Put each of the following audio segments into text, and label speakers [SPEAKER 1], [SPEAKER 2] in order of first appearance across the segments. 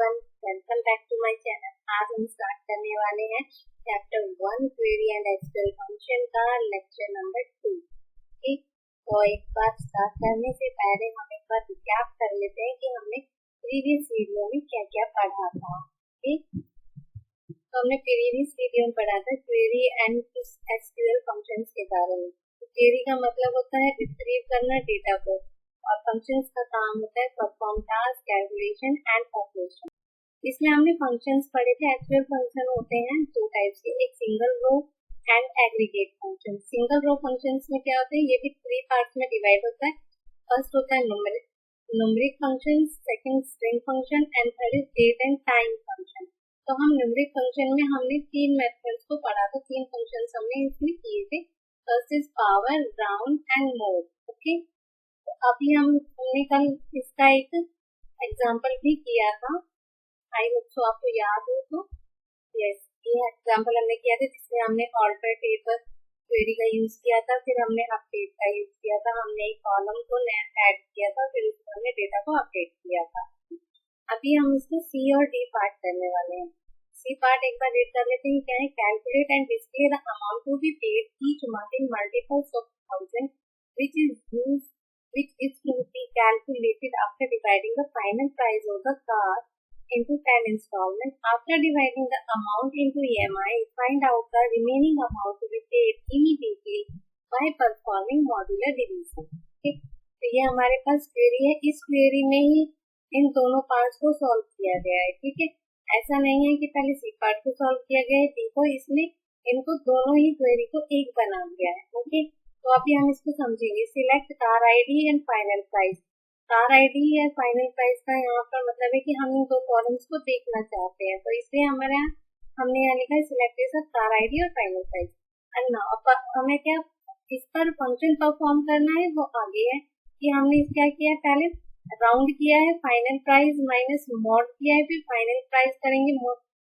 [SPEAKER 1] Everyone, welcome back to my channel. आज हम start करने वाले हैं chapter 1 query and SQL function का लेक्चर नंबर 2। ठीक, तो एक बार स्टार्ट करने से पहले हम एक बार रिकैप कर लेते हैं कि हमने प्रीवियस वीडियो में क्या क्या पढ़ा था। ठीक, तो हमने प्रीवियस वीडियो में पढ़ा था क्वेरी एंड एसक्यूएल फंक्शंस के बारे में। क्वेरी का मतलब होता है रिट्रीव करना डेटा को, और फंक्शंस का काम होता है perform task, calculation and operation. इसमें हमने फंक्शंस पढ़े थे। एक्चुअल फंक्शन होते हैं दो टाइप्स के, एक single row and aggregate function. Single row functions में क्या होता है, ये भी 3 पार्ट्स में डिवाइड होता है। फर्स्ट होता है numeric function, second string function and third is date and time function. तो हम न्यूमेरिक फंक्शन में हमने 3 मेथड्स को पढ़ा था, 3 फंक्शंस हमने इसमें किए थे। First is power, round and mode. Okay, अभी हमने कल इसका एक एग्जाम्पल भी किया था, आई होप सो आपको याद हो। तो यस, ये एग्जाम्पल हमने किया था जिसमें हमने ऑल्टर टेबल क्वेरी का यूज किया था, फिर हमने अपडेट का यूज किया था। हमने एक कॉलम को ऐड किया था, फिर उसमें हमने डेटा को अपडेट किया था। अभी हम इसमें सी और डी पार्ट करने वाले हैं। सी पार्ट एक बार रीड कर लेते हैं, क्या है। Calculate and display the amount to be paid each month in multiples of 1000 which is to be calculated after dividing the final price of the car into 10 installments. After dividing the amount into EMI, find out the remaining amount to be paid immediately by performing modular division. ठीक, तो ये हमारे पास query है। इस query में ही इन दोनों parts को solve किया गया है। ठीक है, ऐसा नहीं है कि पहले सी पार्ट को सॉल्व किया गया है। देखो, इसमें इनको दोनों ही क्वेरी को एक बना दिया है। ओके, तो अभी हम इसको समझेंगे। Select car ID and final price. Car ID या फाइनल प्राइस का यहाँ पर मतलब है कि हम इन दो कॉलम्स को देखना चाहते हैं, तो इसलिए हमने यहाँ लिखा है सिलेक्ट सब कार आईडी और फाइनल प्राइस। एंड नाउ हमें क्या इस पर फंक्शन परफॉर्म करना है, वो आगे है कि हमने क्या किया, पहले राउंड किया है, फाइनल प्राइस माइनस मॉड किया है, फिर फाइनल प्राइस करेंगे,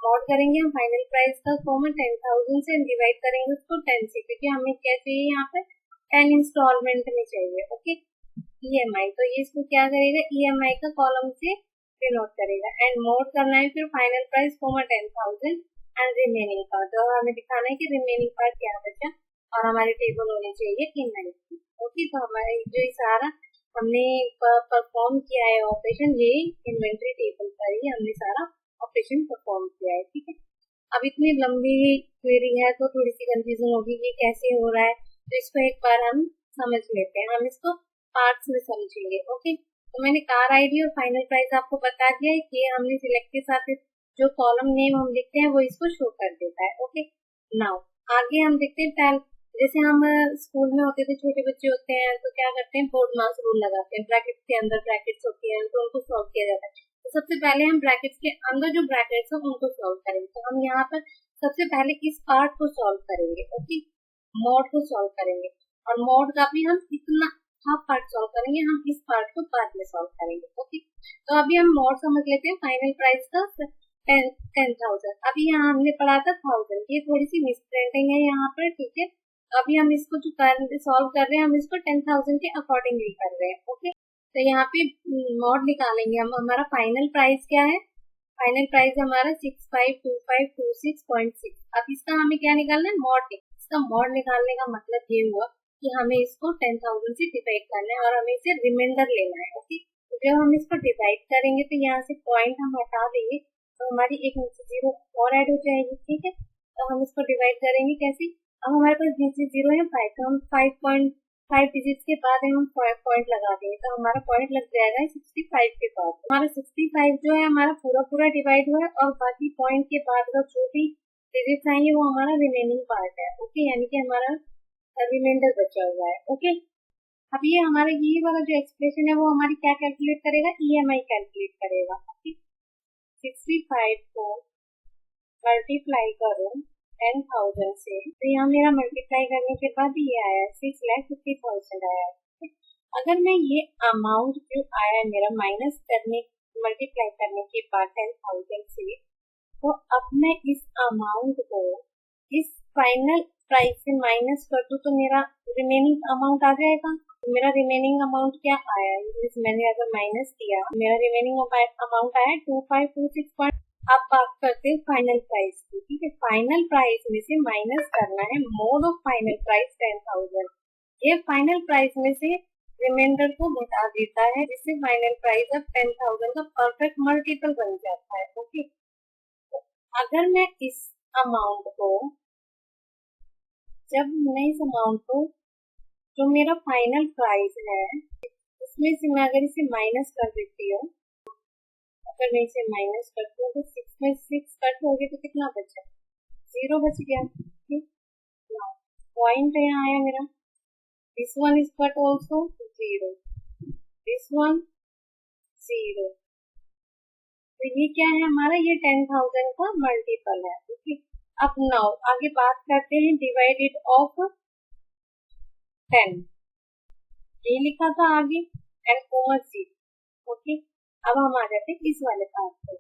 [SPEAKER 1] मॉड करेंगे हम फाइनल प्राइस का कॉमन 10,000 से डिवाइड करेंगे उसको 10 से, क्योंकि हमें क्या चाहिए यहाँ पे 10 इंस्टॉलमेंट में चाहिए। ओके, ईएमआई, तो ये इसको क्या करेगा, ईएमआई का कॉलम से डिनोट करेगा। एंड मोड करना है फिर final price common 10,000 and remaining part, और हमें दिखाना है कि रिमेनिंग पार्ट क्या बचा, और हमारे टेबल होने चाहिए इनवेंटरी। ओके, तो हमारे जो सारा हमने परफॉर्म किया है ऑपरेशन, ये इन्वेंटरी टेबल पर ही हमने सारा ऑपरेशन परफॉर्म किया है। ठीक है, अब इतनी लंबी क्वेरी है तो थोड़ी सी कंफ्यूजन होगी कि कैसे हो रहा है, तो इसको एक बार हम समझ लेते हैं। हम इसको पार्ट्स में समझेंगे। ओके, तो मैंने कार आईडी और फाइनल प्राइस आपको बता दिया है कि हमने सिलेक्ट के साथ जो कॉलम नेम हम लिखते हैं वो इसको शो कर देता है। ओके, नाउ आगे हम देखते हैं। पहले जैसे हम स्कूल में होते थे, छोटे बच्चे होते हैं तो क्या करते हैं, बोर्ड मास रूल लगाते हैं। ब्रैकेट्स के अंदर ब्रैकेट्स होती हैं तो उनको सॉल्व किया जाता है। तो सबसे पहले हम ब्रैकेट्स के अंदर जो ब्रैकेट्स हैं उनको सॉल्व करेंगे। तो हम यहाँ पर सबसे पहले इस पार्ट को सॉल्व करेंगे। ओके, मॉड को सॉल्व करेंगे, और मॉड का भी हम इतना हाफ पार्ट सॉल्व करेंगे, हम इस पार्ट को बाद में सॉल्व करेंगे। ओके, तो अभी हम मॉड समझ लेते हैं। फाइनल प्राइस का 10,000, अभी यहाँ हमने पढ़ा था 1000, ये थोड़ी सी मिसप्रिंटिंग है यहाँ पर। ठीक है, अभी हम इसको जो सॉल्व कर रहे हैं, हम इसको 10,000 के अकॉर्डिंगली कर रहे हैं। ओके, तो यहाँ पे मॉड निकालेंगे हम। हमारा फाइनल प्राइस क्या है, फाइनल प्राइस हमारा 652526.6। अब इसका हमें क्या निकालना है, मॉड। इसका मॉड निकालने का मतलब ये हुआ कि हमें इसको 10,000 से डिवाइड करना है और हमें इसे रिमाइंडर लेना है। ओके, तो जब हम इसको डिवाइड करेंगे तो यहाँ से पॉइंट हम हटा देंगे, तो हमारी एक नीचे जीरो और ऐड हो जाएगी। ठीक है, तो हम इसको डिवाइड करेंगे कैसे। अब हमारे पास नीचे जीरो है 5, तो हम 5.5 डिजिट्स के बाद हम पॉइंट लगा देंगे, तो हमारा पॉइंट लग जाएगा 65 के बाद। हमारा 65 जो है हमारा पूरा डिवाइड हुआ है, और बाकी पॉइंट के बाद का जो भी डिजिट्स आएंगे वो हमारा रिमेनिंग पार्ट है। ओके, यानी कि हमारा रिमाइंडर बचा हुआ है। ओके, अब ये हमारा ये वाला जो एक्सप्रेशन है वो हमारी क्या कैलकुलेट करेगा, ईएमआई कैलकुलेट करेगा। 65 को मल्टीप्लाई करो 10,000 से, तो यहाँ मेरा मल्टीप्लाई करने के बाद ये आया 6,50,000 आया। अगर मैं ये अमाउंट जो आया मेरा माइनस करने मल्टीप्लाई करने के बाद 10,000 से, तो अब मैं इस अमाउंट को इस फाइनल प्राइस से माइनस कर दूं तो मेरा रिमेनिंग अमाउंट आ जाएगा। तो मेरा रिमेनिंग अमाउंट क्या आया, मैंने अगर माइनस किया, मेरा रिमेनिंग अमाउंट आया 2526। अब बात करते हैं फाइनल प्राइस की। ठीक है, फाइनल प्राइस में से माइनस करना है मोड ऑफ फाइनल प्राइस 10,000। ये फाइनल प्राइस में से रिमाइंडर को घटा देता है, जिससे फाइनल प्राइस अब 10,000 का परफेक्ट मल्टीपल बन जाता है। ओके, तो अगर मैं इस अमाउंट को जो मेरा फाइनल प्राइस है उसमें से मैं अगर इसे माइनस कर देती हूँ, अगर मैं इसे माइनस करती हूँ तो 6 में 6 कट हो गए तो कितना बचा, 0 बच गया। ठीक, पॉइंट यहाँ आया मेरा, this one is cut also 0, this one 0। तो ये क्या है हमारा, ये 10,000 का मल्टीपल है। ओके, अब नाउ आगे बात करते हैं डिवाइडेड ऑफ 10। ये लिखा था आगे एंड कोमा 0। ओके, अब हम आ जाते हैं इस वाले पार्ट पर,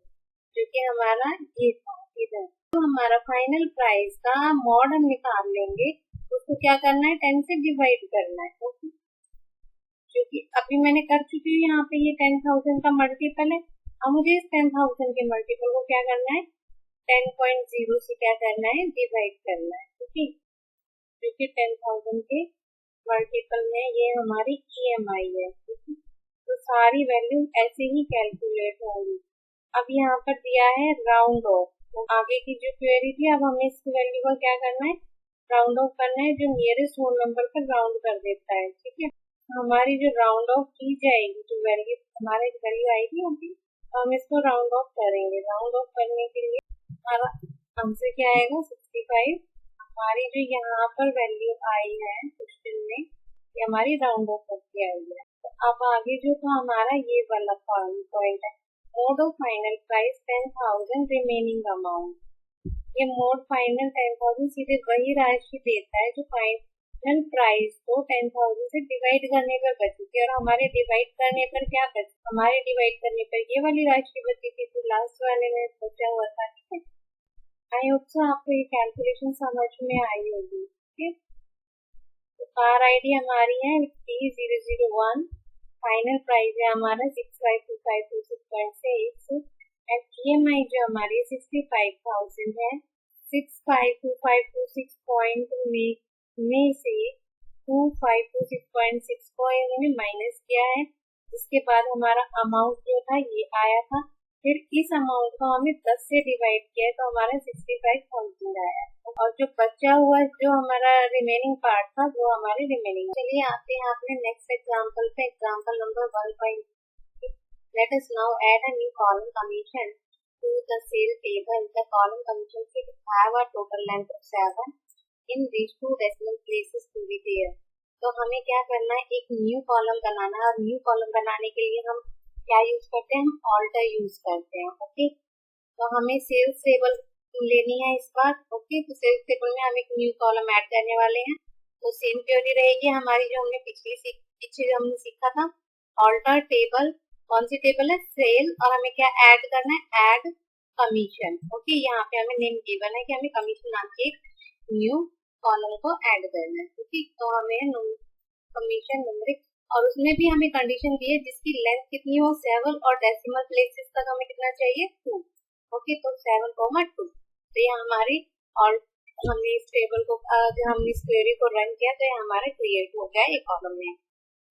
[SPEAKER 1] जो कि हमारा ये था इधर। तो हमारा फाइनल प्राइस का मॉड हम निकाल लेंगे, उसको क्या करना है, 10 से डिवाइड करना है। ओके, क्योंकि अभी मैंने कर चुकी हूँ, यहाँ पे ये 10,000 का मल्टीपल है। अब मुझे इस 10,000 के मल्टीपल को क्या करना है, 10.0 से क्या करना है, डिवाइड करना है। ओके, क्योंकि 10,000 के मल्टीपल में ये हमारी EMI है। तो सारी वैल्यू ऐसे ही कैलकुलेट होंगी। अब यहाँ पर दिया है राउंड ऑफ, तो आगे की जो क्वेरी थी, अब हमें इस वैल्यू को क्या करना है, राउंड ऑफ करना है, जो नियरेस्ट होल नंबर पर राउंड कर देता है। ठीक है, हमारी जो राउंड ऑफ की जाएगी, जो वैल्यू हमारे वैल्यू आएगी अभी, तो हम इसको राउंड ऑफ करेंगे। राउंड ऑफ करने के लिए हमारा आंसर क्या आएगा, 65। हमारी जो यहाँ पर वैल्यू आई है क्वेश्चन में, ये हमारी राउंड ऑफ करके आई है। तो अब आगे जो था हमारा ये वाला पॉइंट है, mode of final price 10,000 remaining amount. ये मोड फाइनल 10,000 सीधे वही राशि देता है जो फाइनल प्राइस को 10,000 से डिवाइड करने पर बची थी, और हमारे डिवाइड करने पर क्या बची, हमारे डिवाइड करने पर ये वाली राशि बची थी, तो लास्ट वाले में बचा हुआ था। ठीक है, आई होप सो आपको ये कैलकुलेशन समझ में आई होगी। ठीक, तो कार आईडी हमारी है T001, फाइनल प्राइस है हमारा 652526.6 एंड EMI जो हमारी 65,000 है। 652526 में से 2526.6 को इन्होंने माइनस किया है, जिसके बाद हमारा अमाउंट जो था ये आया था। फिर इस अमाउंट को हमें 10 से डिवाइड किया है, तो हमारा 65,000 आया। और जो बचा हुआ जो हमारा रिमेनिंग पार्ट था वो हमारे रिमेनिंग। चलिए आते हैं अपने नेक्स्ट एग्जांपल पे, example number 1. Let us now add a new column commission to the sale table. The column commission should have a total length of 7 in these 2 decimal places to be there. तो हमें क्या करना है, एक new column बनाना है, और new column बनाने के लिए हम क्या यूज करते हैं, हम ऑल्टर यूज करते हैं। ओके, तो हमें सेल्स टेबल लेनी है इस बार। ओके, तो सेल्स टेबल में हम एक न्यू कॉलम ऐड करने वाले हैं। तो सेम क्वेरी रहेगी हमारी जो हमने पीछे जो हमने सीखा था, ऑल्टर टेबल। कौन सी टेबल है, सेल, और हमें क्या ऐड करना है, ऐड कमीशन। ओके, यहाँ पे हमें नेम गिवन है कि हमें कमीशन नाम के एक न्यू कॉलम को ऐड करना है। ओके, तो हमें कमीशन न्यूमेरिक, और उसमें भी हमें कंडीशन दी है जिसकी लेंथ कितनी हो, 7, और डेसिमल प्लेसेस तक हमें कितना चाहिए, 2। ओके, तो 7,2। तो ये हमारी, और हमने इस टेबल को हमने इस क्वेरी को रन किया तो ये हमारा क्रिएट हो गया एक कॉलम में।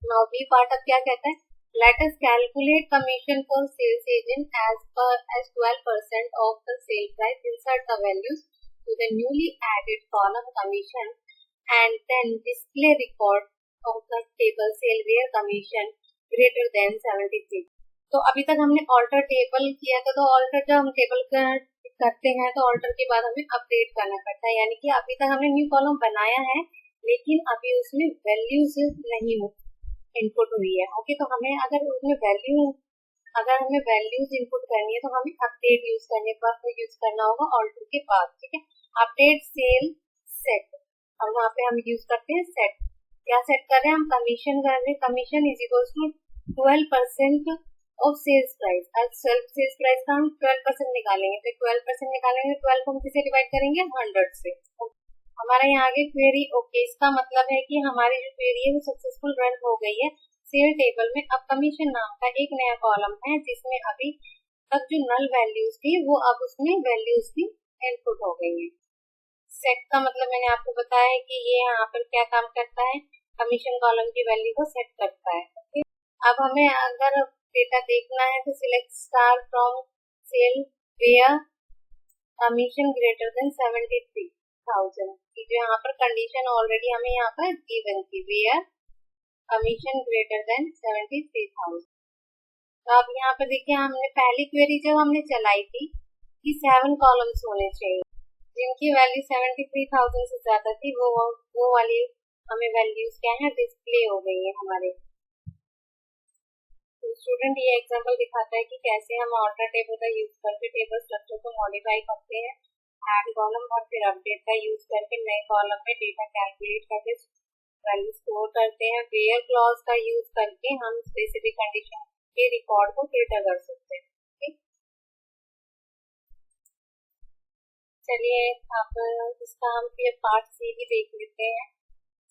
[SPEAKER 1] नाउ बी पार्ट अब क्या कहता है, let us calculate commission for sales agent as 12% of the sale price. Insert the values to the newly added column commission and then display record of the table sale where commission greater than 73. तो अभी तक हमने alter table किया था, तो alter जब हम table करते हैं तो ऑल्टर के बाद हमें अपडेट करना पड़ता है, यानी कि अभी तक हमने न्यू कॉलम बनाया है लेकिन अभी उसमें वैल्यूज नहीं इनपुट हुई है। ओके, तो हमें अगर हमें वैल्यूज इनपुट करनी है तो हमें अपडेट यूज करना होगा ऑल्टर के बाद। ठीक है, अपडेट सेल सेट, और वहाँ पे हम यूज करते हैं सेट। क्या सेट कर रहे हैं हम, कमीशन कर रहे हैं। Commission is equals to 12% of sales price. अब सेल्स प्राइस का हम 12% निकालेंगे, तो 12% निकालेंगे, 12 को हम किसे डिवाइड करेंगे, 100 से। हमारा यहाँ आगे क्वेरी ओके, इसका मतलब है कि हमारी जो क्वेरी है वो सक्सेसफुल रन हो गई है। सेल टेबल में अब कमीशन नाम का एक नया कॉलम है जिसमें अभी तक जो नल वैल्यूज थी वो अब उसमें वैल्यूज भी इनपुट हो गई है। सेट का मतलब मैंने आपको बताया है कि ये यहाँ पर क्या काम करता है, कमीशन कॉलम की वैल्यू को सेट करता है। ओके, अब हमें अगर डेटा देखना है तो select star from sale where commission greater than 73,000 की जो यहाँ पर कंडीशन ऑलरेडी हमें यहाँ पर गिवन थी, वेयर कमीशन ग्रेटर देन 73,000। तो अब यहाँ पर देखिए हमने पहली क्वेरी जब हमने चलाई थी कि 7 कॉलम्स होने चाहिए जिनकी वैल्यू 73,000 से ज्यादा थी, वो वाली हमें वैल्यूज क्या है डिस्प्ले हो गई है हमारे। तो स्टूडेंट ये एग्जांपल दिखाता है कि कैसे हम ऑर्डर टेबल का यूज करके टेबल स्ट्रक्चर को मॉडिफाई करते हैं, ऐड कॉलम और फिर अपडेट का यूज करके नए कॉलम में डेटा कैलकुलेट करके वैल्यू स्टोर करते हैं। वेयर क्लॉज का यूज करके हम स्पेसिफिक कंडीशन के रिकॉर्ड को फिल्टर कर सकते हैं। ठीक, चलिए अब इसका हम फिर पार्ट सी भी देख लेते हैं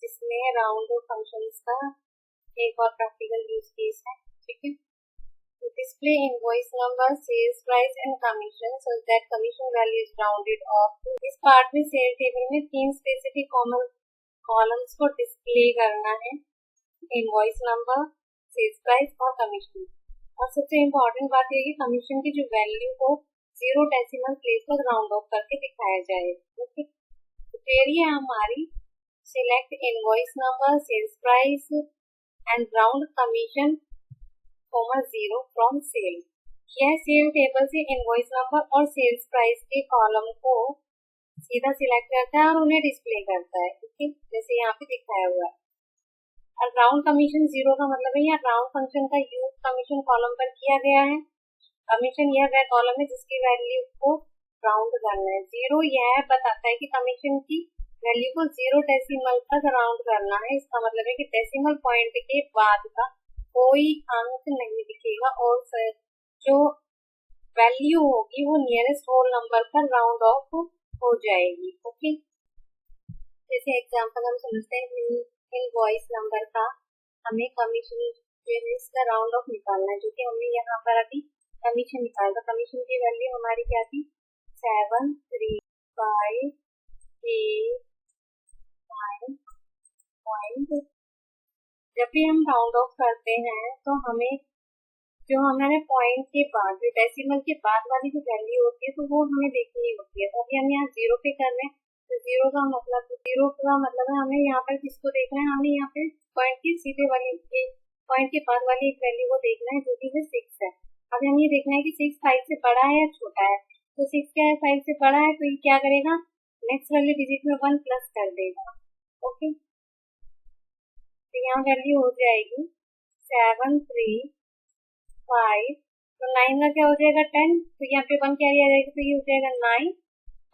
[SPEAKER 1] जिसमें राउंड ऑफ फंक्शंस का एक और प्रैक्टिकल यूज केस है। ठीक है, to display invoice number, sales price and commission so that commission value is rounded off. इस पार्ट में सेल टेबल में 3 स्पेसिफिक कॉमन कॉलम्स को डिस्प्ले करना है, इनवॉइस नंबर, सेल्स प्राइस और कमीशन। और सबसे इम्पोर्टेंट बात यह है कि कमीशन की जो वैल्यू को 0 डेसिमल प्लेस पर राउंड ऑफ करके दिखाया जाए। ओके, तो ये हमारी select invoice number, sales price and round commission 0 from sale. यह सेल टेबल से इनवॉइस नंबर और सेल्स प्राइस के कॉलम को सीधा सिलेक्ट करता है और उन्हें डिस्प्ले करता है। ठीक, जैसे यहाँ पे दिखाया हुआ है। और राउंड कमीशन 0 का मतलब है यहाँ राउंड फंक्शन का यूज कमीशन कॉलम पर किया गया है। कमीशन यह वह कॉलम है जिसकी वैल्यू को राउंड करना है। 0 यह बताता है कि कमीशन की वैल्यू को 0 डेसिमल तक राउंड करना है। इसका मतलब है कि डेसिमल पॉइंट के बाद का कोई अंक नहीं दिखेगा और जो वैल्यू होगी वो नियरेस्ट होल नंबर पर राउंड ऑफ हो जाएगी। ओके, जैसे एग्जांपल हम समझते हैं इनवॉइस नंबर का हमें कमीशन इसका राउंड ऑफ निकालना है, जो कि हमने यहाँ पर अभी कमीशन निकाला। तो कमीशन की वैल्यू हमारी क्या थी 735.9। जब भी हम राउंड ऑफ करते हैं तो हमें जो हमारे पॉइंट के बाद जो डेसिमल के बाद वाली जो वैल्यू होती है तो वो हमें देखनी होती है। तो अभी हम यहाँ 0 पे कर रहे हैं तो 0 का मतलब है हमें यहाँ पर किसको देखना है, हमें यहाँ पे पॉइंट की सीधे वाली पॉइंट के बाद वाली एक वैल्यू को देखना है जो कि 6 है। अब हमें ये देखना है कि 6 5 से बड़ा है या छोटा है। तो 6 क्या है 5 से बड़ा है तो ये क्या करेगा नेक्स्ट वाले डिजिट में 1 प्लस कर देगा। ओके, तो यहाँ वैल्यू हो जाएगी 735, तो 9 का क्या हो जाएगा 10, तो यहाँ पे 1 क्या आ जाएगा तो ये हो जाएगा 9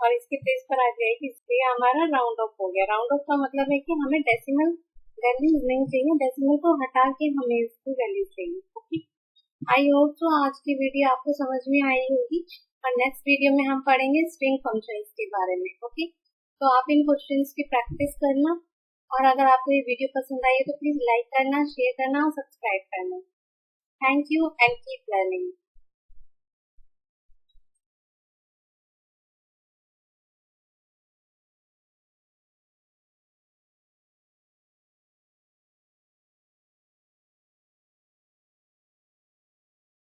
[SPEAKER 1] और इसके प्लेस पर आ जाएगी, इसलिए हमारा राउंड ऑफ हो गया। राउंड ऑफ का मतलब है कि हमें डेसिमल वैल्यूज नहीं चाहिए, डेसिमल को हटा के हमें इसकी वैल्यू चाहिए। ओके, आई होप तो आज की वीडियो आपको समझ में आई होगी और नेक्स्ट वीडियो में हम पढ़ेंगे स्ट्रिंग फंक्शंस के बारे में। ओके, तो आप इन क्वेश्चंस की प्रैक्टिस करना और अगर आपको ये वीडियो पसंद आई है तो प्लीज लाइक करना, शेयर करना और सब्सक्राइब करना। Thank you and keep learning.